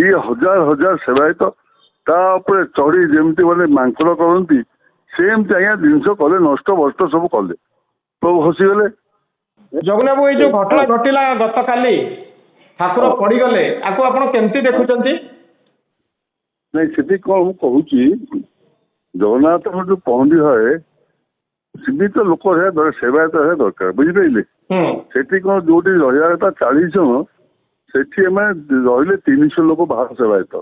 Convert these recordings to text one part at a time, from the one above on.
ये हजार हजार सेवायत तापर चढ़ी जमती मैंने मांकड़ करती सेमती आज्ञा जिनस कले नष्ट बस्ट सब कले प्रभु हसीगले। जगन बाबू ये जो घटना घटिला गत काली ठाकुर पड़गले आपको आप केमती देखुंत? नहीं से कौन कहूँ जगन्नाथ जो पहंडी है सीमित लोक सेवायत है दरकार बुझिपारे से कौन जो रहा 40 जन से रही 300 लोक बाहर सेवायत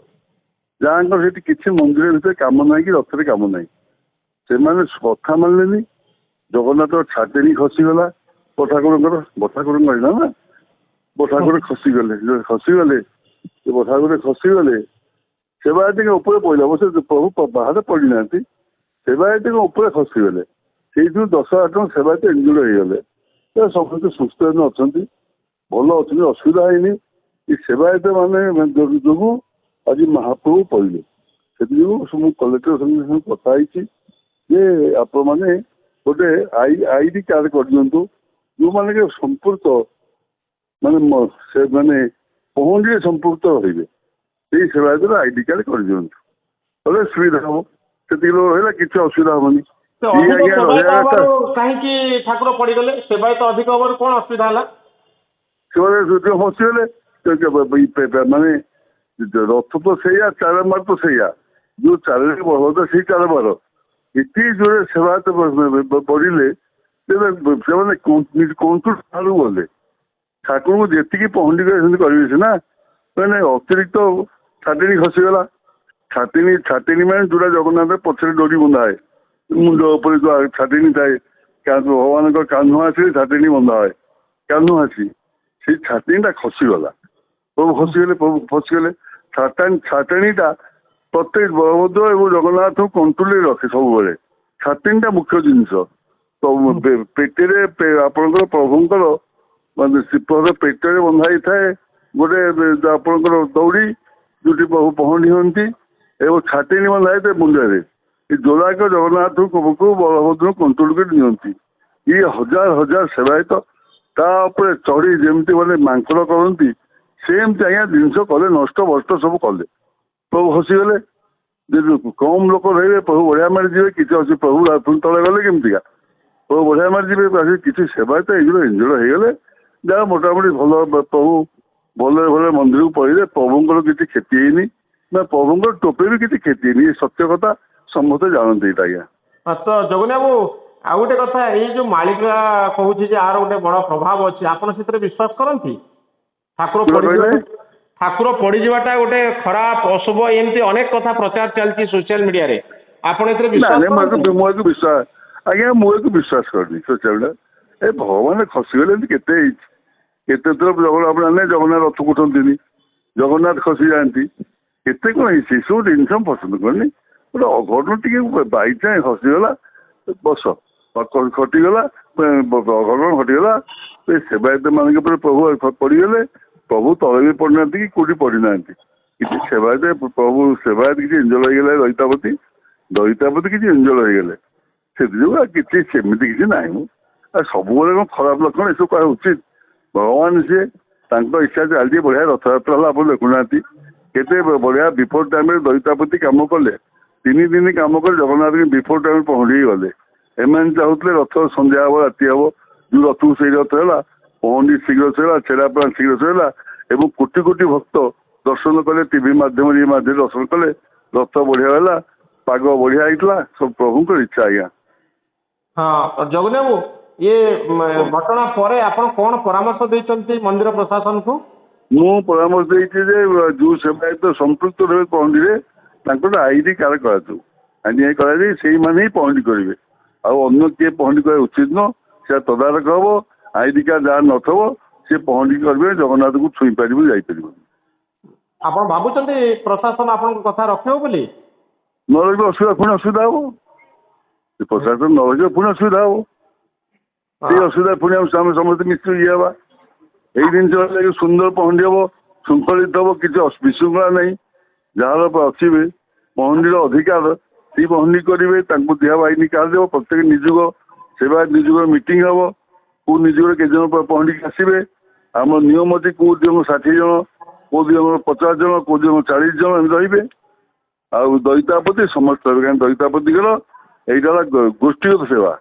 जहाँ किसी मंदिर भीतर कम ना कि रथ कम ना से कथा मानले जगन्नाथ छाटेनी खसीगला बठाकुर बठाकुर कहला ना बठाकुर खसीगले खसीगले बठाकुर खसीगले सेवायत ऊपर पड़ा वो प्रभु बाहर पड़ी ना सेवायत ऊपर खसीगले से 10,000 जन सेवायत इंजुर्ड होगले समस्त सुस्थ अच्छा भल अच्छा असुविधा है सेवायत मान जो आज महाप्रभु पड़े से कलेक्टर संगे कथी जे आप मैंने गोटे आईडी कार्ड कर दिंतु जो मैंने संपर्क माने से माने पहुंचे संपर्क रही सेवायत आईडी कार्ड कर दिंतु सुविधा हम से रहा किसी असुविधा हेनी। कहीं ठाकुर पड़गले सेवायत अधिक हम कौन असुविधा है फसीगले माने रथ तो सैया चार मार तो सैया जो चार बल से चार मार इतनी जोरे सेवायत पड़े से कंट्रोल बाहर गले ठाकुर को जी पहुंची करेंगे सीना मैंने अतिरिक्त छाटेनी खसीगला छाटेनी मैंने जोड़ा जगन्नाथ पछरे डोरी बंधा है मुंड उपर जो छाटेनी थाए भगवान कान्ह आसी छाटेनी बंधा है कान्ह आसी से छाटेनीटा खसीगला प्रभु खसीगले प्रभु फसीगले छाटेनीटा प्रत्येक बलभद्र और जगन्नाथ को कंट्रोल रखे सब छाटेनीटा मुख्य जिनस तो पेटे आपंकर प्रभुंर मानते श्रीपद पेटे बंधाई थाए गोटे आपंकर दौड़ी जो प्रभु पहंडी हमें और छाटेनी बंधाई थाए मुंडे जोड़ाक जगन्नाथ को बलभद्र कंट्रोल कर ये हजार हजार सेवायत तापर चढ़ी जमती मैंने मांकड़ करती सेमती आज्ञा जिनस कले नष्ट बस्ट सब कले प्रभु हसीगले कम लोक रही प्रभु बढ़िया मारी जी किसी अच्छे प्रभु तले गले केमतिका प्रभु बढ़िया मारी जी किसी सेवायत इंजुर्ड होगले जहाँ मोटामोटी भल प्रभु भले भले मंदिर को पड़े प्रभुंर किसी क्षति है ना प्रभुंर टोपे भी किसी क्षति है सत्य कथा समस्ते जानते आज्ञा। तो जगन बाबू आ गोटे कथा ये जो मालिका कहूँ यार गोटे बड़ प्रभाव अच्छी आप विश्वास करती ठाकुर पड़ीजाटा गोटे खराब अशुभ एमती अनेक कथा प्रचार चलती सोशल मीडिया रे मुझे विश्वास आज्ञा मुझे विश्वास करनी सोशल मीडिया भगवान खसीगले केते जगन्नाथ रथ कुटती जगन्नाथ खसी जाती केते कौन से सब जिन पसंद करनी गोटे अघटन टी बाईचाँ खसीगला बस खटीगला अघटन घटीगला सेवायत मान प्रभु पड़गले प्रभु तले भी पड़ना कि कौटी पड़ना कि सेवायत प्रभु सेवायत किसी इंजल होगले दईतापति किसी इंजल होगले से किसी सेमती किसी ना सब कौन खराब लक्षण ये कह उचित भगवान सी इच्छा चलती बढ़िया रथयात्रा है आप देखुना केते बढ़िया बिफोर टाइम दईतापति कम कले 3 दिन कम कर जगन्नाथ बिफोर टाइम पहुंची गले एम चाहूले रथ संध्या हम राति हम जो रथ को से रथ है पहुंडी शीघ्र सैला छेड़ा प्राण शीघ्र सैला एवं कोटि कोटि भक्त दर्शन कले टीवी माध्यम ये माध्यम दर्शन कले रथ बढ़िया है पाग बढ़िया होता सब प्रभु इच्छा आज्ञा। हाँ जगन बाबू ये घटना पर आप कौन परामर्श देते मंदिर प्रशासन को? मु परामर्श देती जो सेवायत संपृक्त रहे पहुंडी आईडी कार्ड करा से ही पहुंडी करेंगे आउ किए पहुंडी कर उचित न से तदारक हम आईडी कार्ड जहाँ नथब सी पहुंडी करेंगे जगन्नाथ को छुई पार जापर आप भावुं प्रशासन आप कथा रखे बोली न रही असुविधा पुणी असुविधा हम प्रशासन न रही पुणी असुविधा हम ये असुविधा पुणी आम समस्त मिश्र ये हवा यही जिन सुंदर पहुंडी हम श्रृंखलित हम किसी विशृंखला नहीं जहाँ अच्छे पहुंडीर अधिकार सी पहुंडी करेंगे दिया आईडी कार्ड देव प्रत्येक निजुग सेवा निजुग मीटिंग हम कौ निजुग के जन पहुंडी आसवे आम नियम अच्छी कौ जन 60 जन କୋଉଦିନ 50 ଜଣ କୋଉଦିନ 40 ଜଣ ଏମିତି ରହିବେ। ଆଉ ଦଇତାପତି ସମସ୍ତେ ରହିବେ, କାରଣ ଦଇତାପତିଙ୍କର ଏଇଟା ହେଲା ଗୋଷ୍ଠୀଗତ ସେବା।